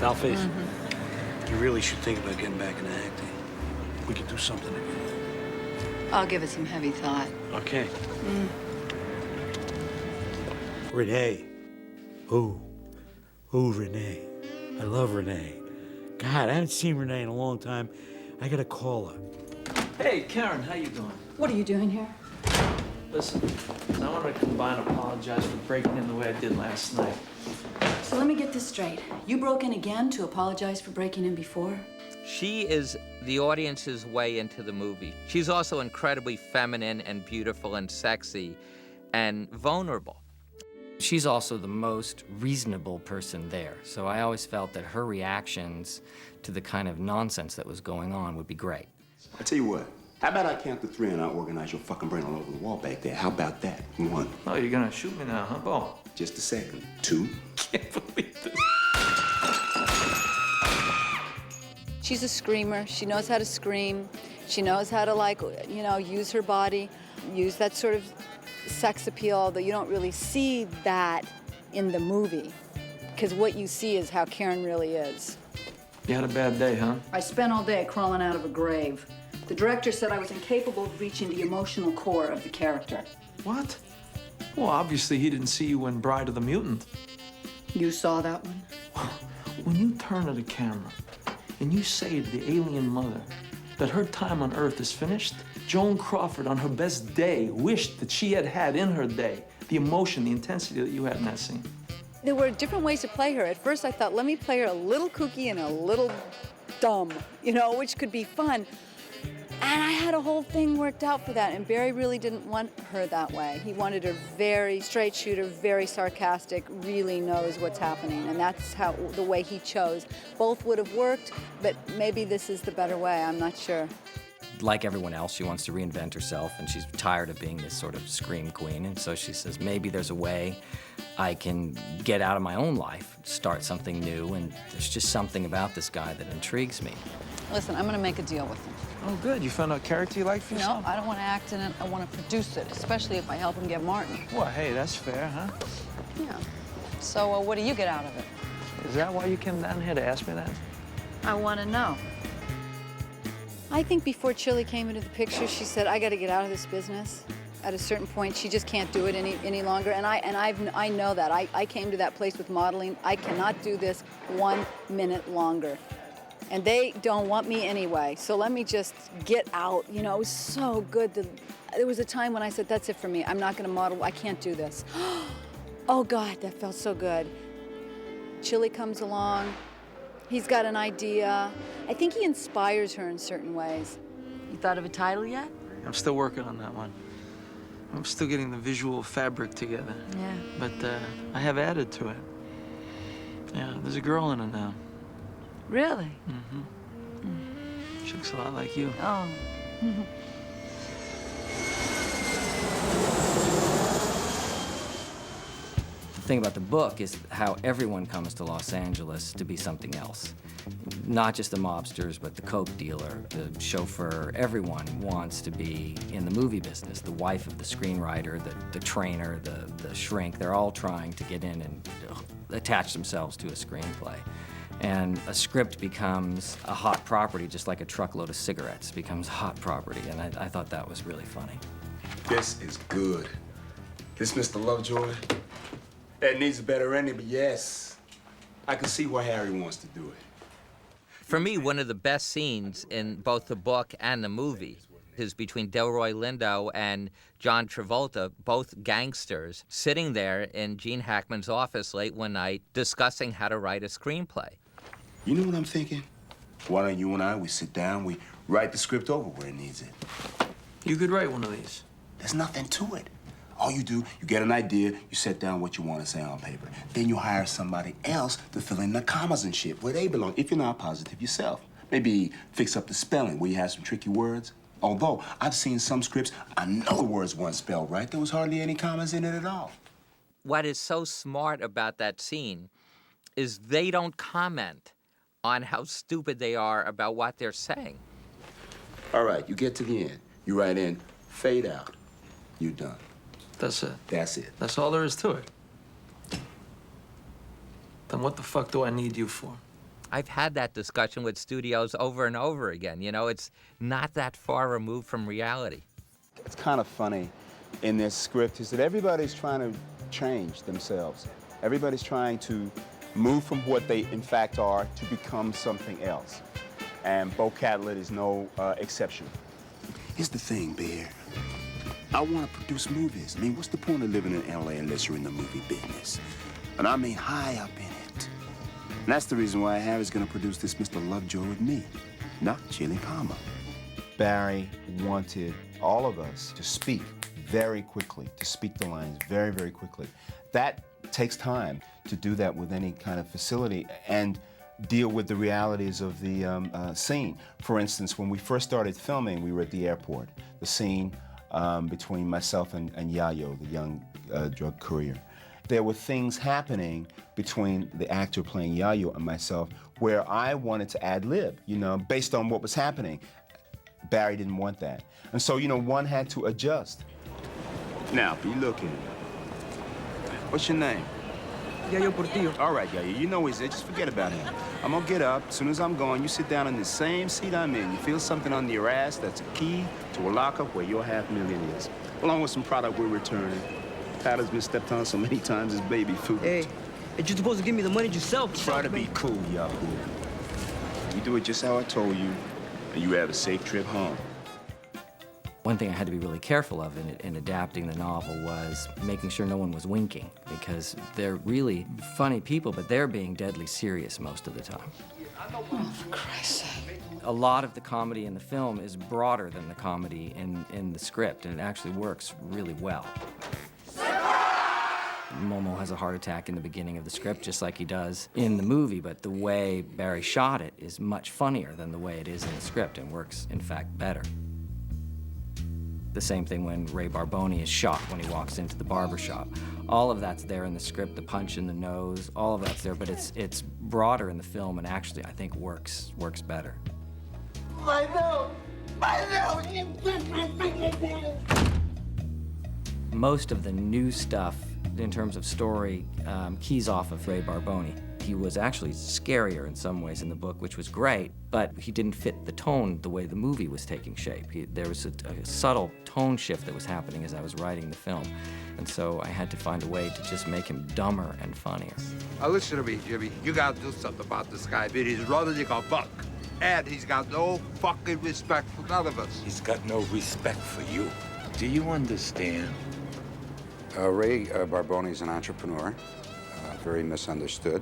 Alfie, you really should think about getting back into acting. We could do something together. I'll give it some heavy thought. Okay. Renee. Ooh, Renee. I love Renee. God, I haven't seen Renee in a long time. I gotta call her. Hey, Karen, how you doing? What are you doing here? Listen, I want to come by and apologize for breaking in the way I did last night. So let me get this straight. You broke in again to apologize for breaking in before? She is the audience's way into the movie. She's also incredibly feminine and beautiful and sexy and vulnerable. She's also the most reasonable person there, so I always felt that her reactions to the kind of nonsense that was going on would be great. I tell you what, how about I count to 3 and I organize your fucking brain all over the wall back there? How about that? 1. Oh, you're gonna shoot me now, huh, Bo? Just a second. 2. Can't believe this. She's a screamer. She knows how to scream. She knows how to, like, you know, use her body, use that sort of sex appeal, although you don't really see that in the movie, because what you see is how Karen really is. You had a bad day, huh? I spent all day crawling out of a grave. The director said I was incapable of reaching the emotional core of the character. What? Well, obviously he didn't see you in Bride of the Mutant. You saw that one? When you turn to the camera and you say to the alien mother that her time on Earth is finished, Joan Crawford, on her best day, wished that she had had in her day the emotion, the intensity that you had in that scene. There were different ways to play her. At first I thought, let me play her a little kooky and a little dumb, you know, which could be fun. And I had a whole thing worked out for that, and Barry really didn't want her that way. He wanted her very straight shooter, very sarcastic, really knows what's happening, and that's how the way he chose. Both would have worked, but maybe this is the better way, I'm not sure. Like everyone else, she wants to reinvent herself, and she's tired of being this sort of scream queen, and so she says, maybe there's a way I can get out of my own life, start something new, and there's just something about this guy that intrigues me. Listen, I'm gonna make a deal with him. Oh, good. You found a character you like for yourself? No, I don't want to act in it. I want to produce it, especially if I help him get Martin. Well, hey, that's fair, huh? Yeah. So what do you get out of it? Is that why you came down here to ask me that? I want to know. I think before Chili came into the picture, she said, I got to get out of this business. At a certain point, she just can't do it any longer, and I know that. I came to that place with modeling. I cannot do this 1 minute longer. And they don't want me anyway, so let me just get out. You know, it was so good. There was a time when I said, that's it for me. I'm not gonna model, I can't do this. Oh God, that felt so good. Chili comes along, he's got an idea. I think he inspires her in certain ways. You thought of a title yet? I'm still working on that one. I'm still getting the visual fabric together. Yeah. But I have added to it. Yeah, there's a girl in it now. Really? Mm-hmm. She looks a lot like you. Oh. The thing about the book is how everyone comes to Los Angeles to be something else. Not just the mobsters, but the coke dealer, the chauffeur. Everyone wants to be in the movie business. The wife of the screenwriter, the trainer, the shrink, they're all trying to get in and attach themselves to a screenplay. And a script becomes a hot property, just like a truckload of cigarettes becomes hot property, and I thought that was really funny. This is good. This Mr. Lovejoy, that needs a better ending, but yes, I can see why Harry wants to do it. For me, one of the best scenes in both the book and the movie is between Delroy Lindo and John Travolta, both gangsters, sitting there in Gene Hackman's office late one night discussing how to write a screenplay. You know what I'm thinking? Why don't you and I, we sit down, we write the script over where it needs it. You could write one of these. There's nothing to it. All you do, you get an idea, you set down what you want to say on paper. Then you hire somebody else to fill in the commas and shit where they belong, if you're not positive yourself. Maybe fix up the spelling where you have some tricky words. Although, I've seen some scripts, I know the words weren't spelled right. There was hardly any commas in it at all. What is so smart about that scene is they don't comment on how stupid they are about what they're saying. All right, you get to the end. You write in, fade out. You're done. That's it. That's it. That's all there is to it. Then what the fuck do I need you for? I've had that discussion with studios over and over again. You know, it's not that far removed from reality. It's kind of funny in this script is that everybody's trying to change themselves. Everybody's trying to move from what they in fact are to become something else. And Bo Catlett is no exception. Here's the thing, Bear. I want to produce movies. I mean, what's the point of living in LA unless you're in the movie business? And I mean high up in it. And that's the reason why Harry's going to produce this Mr. Lovejoy with me, not Chili Palmer. Barry wanted all of us to speak very quickly, to speak the lines very, very quickly. That takes time to do that with any kind of facility and deal with the realities of the scene. For instance, when we first started filming, we were at the airport. The scene between myself and Yayo, the young drug courier. There were things happening between the actor playing Yayo and myself where I wanted to ad-lib, you know, based on what was happening. Barry didn't want that. And so, you know, one had to adjust. Now, be looking. What's your name? Yayo Portillo. All right, Yayo, you know he's it. Just forget about him. I'm gonna get up. As soon as I'm gone, you sit down in the same seat I'm in. You feel something under your ass that's a key to a lockup where your $500,000 is. Along with some product we're returning. Powder's been stepped on so many times it's baby food. Hey, you're supposed to give me the money yourself. Try to be cool, Yahoo. You do it just how I told you, and you have a safe trip home. One thing I had to be really careful of in adapting the novel was making sure no one was winking, because they're really funny people, but they're being deadly serious most of the time. Oh, for Christ's sake. A lot of the comedy in the film is broader than the comedy in the script, and it actually works really well. Momo has a heart attack in the beginning of the script, just like he does in the movie, but the way Barry shot it is much funnier than the way it is in the script, and works, in fact, better. The same thing when Ray Barboni is shot when he walks into the barber shop. All of that's there in the script, the punch in the nose, all of that's there, but it's broader in the film and actually, I think, works better. My nose, you bit my fingernail. Most of the new stuff in terms of story keys off of Ray Barboni. He was actually scarier in some ways in the book, which was great, but he didn't fit the tone the way the movie was taking shape. There was a subtle tone shift that was happening as I was writing the film, and so I had to find a way to just make him dumber and funnier. Now listen to me, Jimmy. You gotta do something about this guy, man. He's running like a buck. And he's got no fucking respect for none of us. He's got no respect for you. Do you understand? Ray Barboni's an entrepreneur, very misunderstood.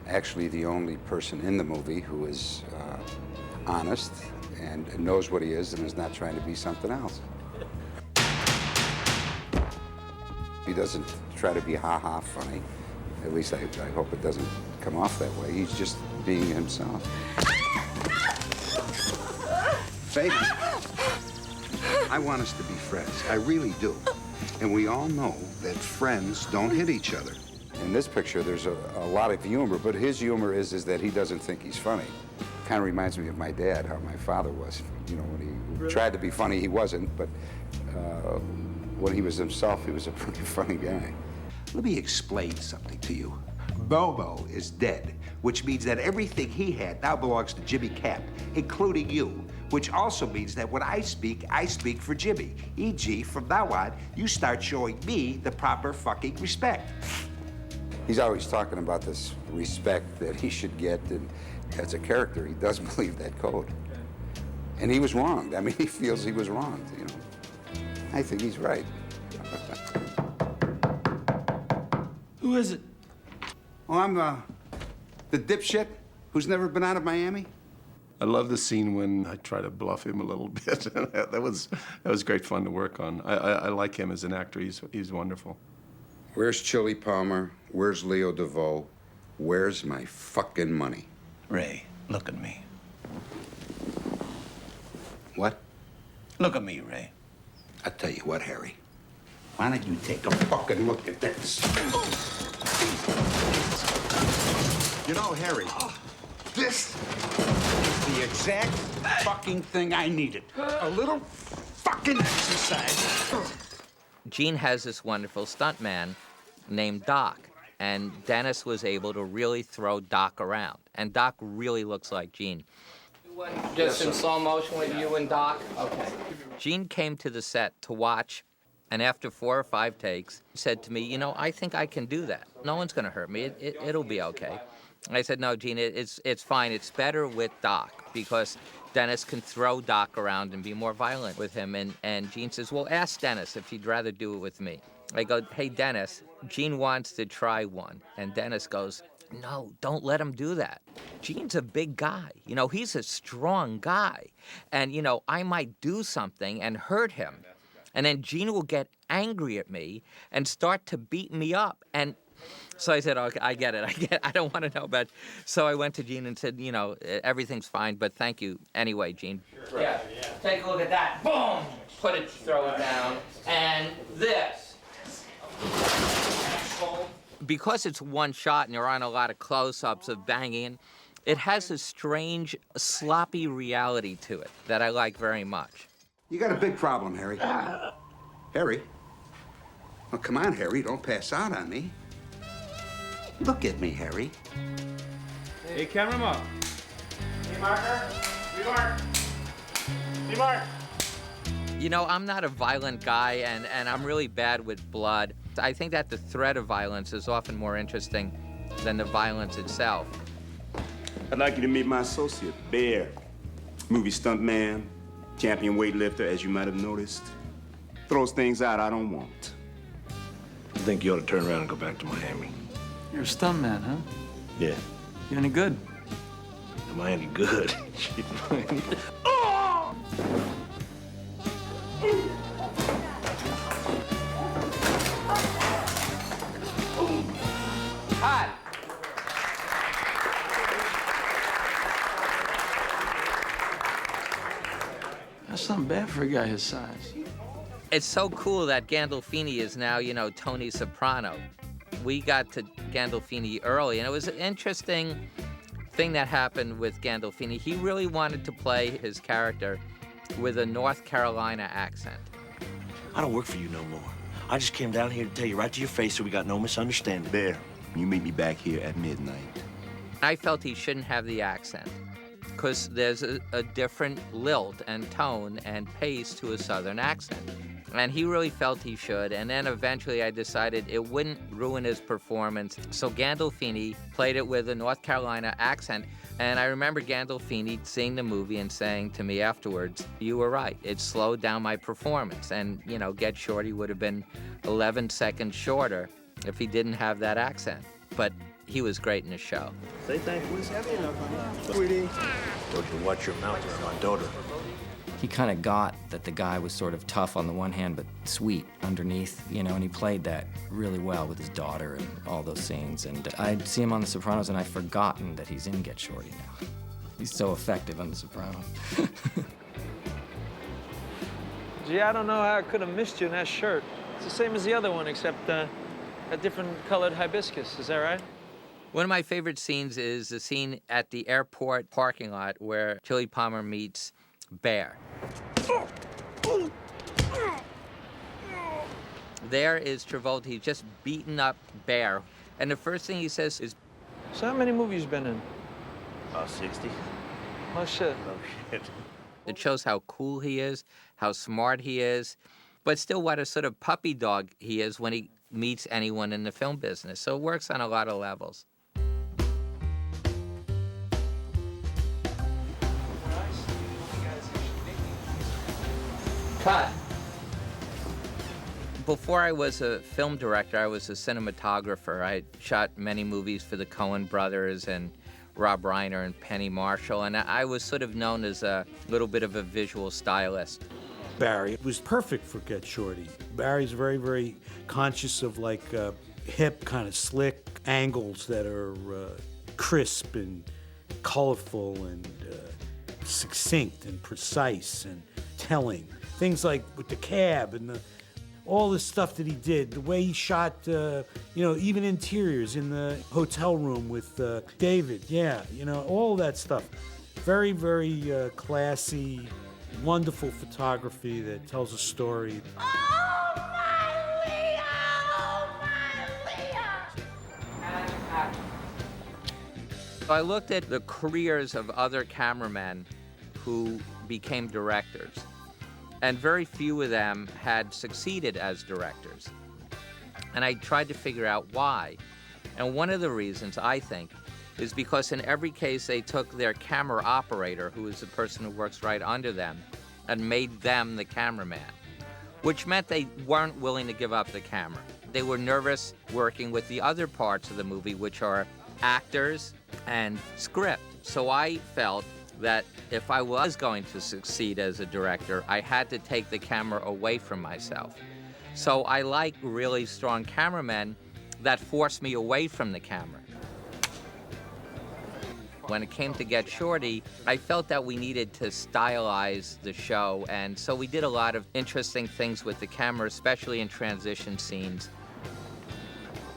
Actually, the only person in the movie who is honest and knows what he is and is not trying to be something else. He doesn't try to be ha-ha funny. At least I hope it doesn't come off that way. He's just being himself. Baby, I want us to be friends. I really do. And we all know that friends don't hit each other. In this picture, there's a lot of humor, but his humor is that he doesn't think he's funny. Kind of reminds me of my dad, how my father was. You know, when he tried to be funny, he wasn't, but when he was himself, he was a pretty funny guy. Let me explain something to you. Bobo is dead, which means that everything he had now belongs to Jimmy Cap, including you, which also means that when I speak for Jimmy. E.g., from now on, you start showing me the proper fucking respect. He's always talking about this respect that he should get, and as a character, he does believe that code. And he was wronged. I mean, he feels he was wronged, you know. I think he's right. Who is it? Oh, I'm the dipshit who's never been out of Miami. I love the scene when I try to bluff him a little bit. that was great fun to work on. I like him as an actor. He's wonderful. Where's Chili Palmer? Where's Leo DeVoe? Where's my fucking money? Ray, look at me. What? Look at me, Ray. I tell you what, Harry. Why don't you take a fucking look at this? You know, Harry, this is the exact fucking thing I needed. A little fucking exercise. Gene has this wonderful stuntman named Doc, and Dennis was able to really throw Doc around. And Doc really looks like Gene. Just in slow motion with you and Doc? Okay. Gene came to the set to watch, and after 4 or 5 takes, he said to me, you know, I think I can do that. No one's going to hurt me. It'll be okay. And I said, no, Gene, it's fine. It's better with Doc, because Dennis can throw Doc around and be more violent with him. And Gene says, well, ask Dennis if he'd rather do it with me. I go, hey, Dennis, Gene wants to try one. And Dennis goes, no, don't let him do that. Gene's a big guy. You know, he's a strong guy. And, you know, I might do something and hurt him. And then Gene will get angry at me and start to beat me up. And so I said, okay, I get it. I don't want to know about it. So I went to Gene and said, you know, everything's fine, but thank you anyway, Gene. Yeah, take a look at that. Boom! Put it, throw it down. And this. Because it's one shot and you're on a lot of close-ups of banging, it has a strange, sloppy reality to it that I like very much. You got a big problem, Harry. Harry? Well, come on, Harry. Don't pass out on me. Look at me, Harry. Hey, cameraman. Hey, marker. Remark. Remark. You know, I'm not a violent guy, and I'm really bad with blood. I think that the threat of violence is often more interesting than the violence itself. I'd like you to meet my associate, Bear. Movie stuntman, champion weightlifter, as you might have noticed. Throws things out I don't want. I think you ought to turn around and go back to Miami. You're a stuntman, huh? Yeah. You any good? Am I any good? Hot. That's not bad for a guy his size. It's so cool that Gandolfini is now, you know, Tony Soprano. We got to Gandolfini early, and it was an interesting thing that happened with Gandolfini. He really wanted to play his character with a North Carolina accent. I don't work for you no more. I just came down here to tell you right to your face so we got no misunderstanding. There, you meet me back here at midnight. I felt he shouldn't have the accent, because there's a different lilt and tone and pace to a Southern accent. And he really felt he should, and then eventually I decided it wouldn't ruin his performance. So Gandolfini played it with a North Carolina accent, and I remember Gandolfini seeing the movie and saying to me afterwards, you were right, it slowed down my performance. And, you know, Get Shorty would have been 11 seconds shorter if he didn't have that accent. But he was great in the show. Say thank you. Sweetie. Told you to watch your mouth around my daughter. He kind of got that the guy was sort of tough on the one hand, but sweet underneath, you know, and he played that really well with his daughter and all those scenes. And I'd see him on The Sopranos, and I'd forgotten that he's in Get Shorty now. He's so effective on The Sopranos. Gee, I don't know how I could have missed you in that shirt. It's the same as the other one, except a different colored hibiscus. Is that right? One of my favorite scenes is the scene at the airport parking lot where Chili Palmer meets Bear. There is Travolta. He's just beaten up Bear. And the first thing he says is, So how many movies you been in? 60. Oh, shit. Oh, shit. it shows how cool he is, how smart he is, but still what a sort of puppy dog he is when he meets anyone in the film business. So it works on a lot of levels. Cut. Before I was a film director, I was a cinematographer. I shot many movies for the Coen brothers and Rob Reiner and Penny Marshall, and I was sort of known as a little bit of a visual stylist. Barry was perfect for Get Shorty. Barry's very, very conscious of like hip, kind of slick angles that are crisp and colorful and succinct and precise and telling. Things like with the cab and all the stuff that he did, the way he shot, even interiors in the hotel room with David, all that stuff. Very, very classy, wonderful photography that tells a story. Oh, my Leo! Oh, my Leo! I looked at the careers of other cameramen who became directors, and very few of them had succeeded as directors. And I tried to figure out why. And one of the reasons, I think, is because in every case they took their camera operator, who is the person who works right under them, and made them the cameraman, which meant they weren't willing to give up the camera. They were nervous working with the other parts of the movie, which are actors and script. So I felt that if I was going to succeed as a director, I had to take the camera away from myself. So I like really strong cameramen that force me away from the camera. When it came to Get Shorty, I felt that we needed to stylize the show, and so we did a lot of interesting things with the camera, especially in transition scenes.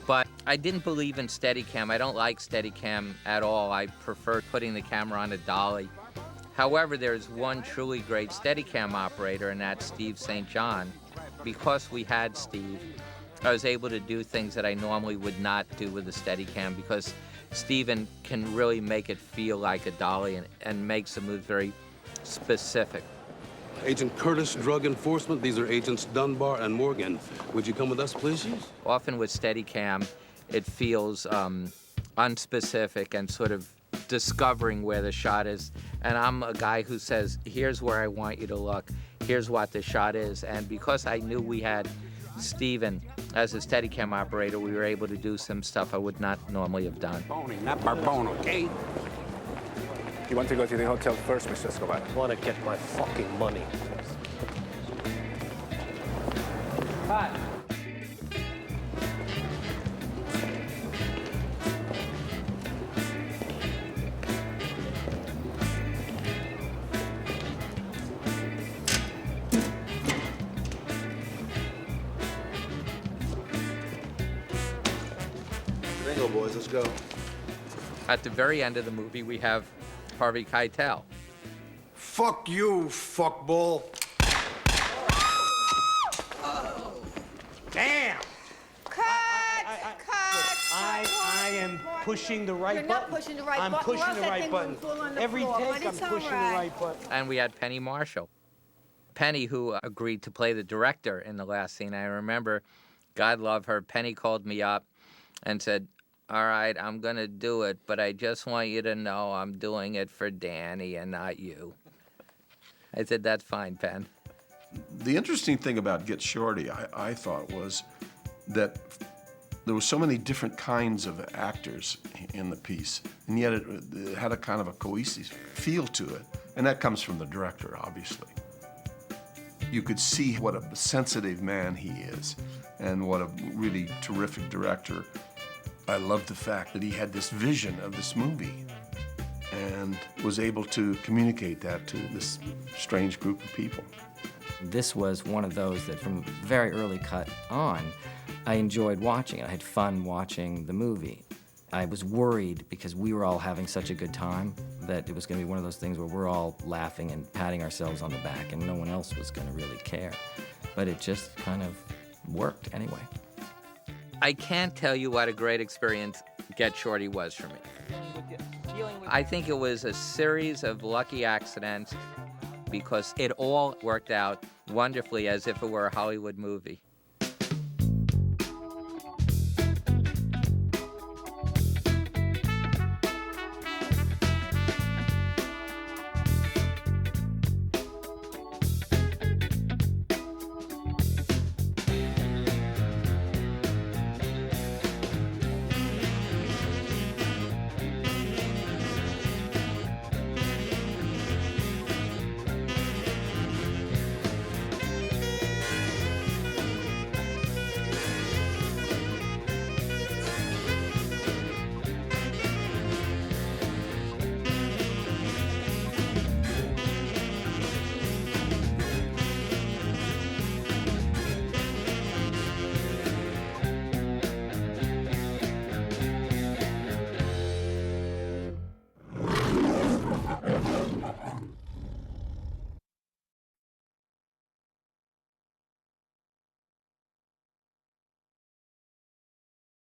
But I didn't believe in Steadicam. I don't like Steadicam at all. I prefer putting the camera on a dolly. However, there's one truly great Steadicam operator, and that's Steve St. John. Because we had Steve, I was able to do things that I normally would not do with a Steadicam, because Steven can really make it feel like a dolly and makes the moves very specific. Agent Curtis, Drug Enforcement. These are Agents Dunbar and Morgan. Would you come with us, please? Often with Steadicam, it feels unspecific and sort of discovering where the shot is. And I'm a guy who says, here's where I want you to look. Here's what the shot is. And because I knew we had Steven as a Steadicam operator, we were able to do some stuff I would not normally have done. Barbone, not Barbone, okay? You want to go to the hotel first, Mr. Escobar? I want to get my fucking money. Hi. Bingo, boys, let's go. At the very end of the movie, we have Harvey Keitel. Fuck you, fuckball. Damn! Cut! I am pushing the right You're button. not pushing the right I'm button. pushing the That right thing button. will fall on the Every floor, take, but I'm it's all pushing the right. right button. And we had Penny Marshall. Penny, who agreed to play the director in the last scene. I remember, God love her, Penny called me up and said, all right, I'm going to do it, but I just want you to know I'm doing it for Danny and not you. I said, that's fine, Pen. The interesting thing about Get Shorty, I thought, was that there were so many different kinds of actors in the piece, and yet it had a kind of a cohesive feel to it, and that comes from the director, obviously. You could see what a sensitive man he is, and what a really terrific director. I loved the fact that he had this vision of this movie and was able to communicate that to this strange group of people. This was one of those that from very early cut on, I enjoyed watching it. I had fun watching the movie. I was worried because we were all having such a good time that it was going to be one of those things where we're all laughing and patting ourselves on the back and no one else was going to really care. But it just kind of worked anyway. I can't tell you what a great experience Get Shorty was for me. I think it was a series of lucky accidents because it all worked out wonderfully as if it were a Hollywood movie.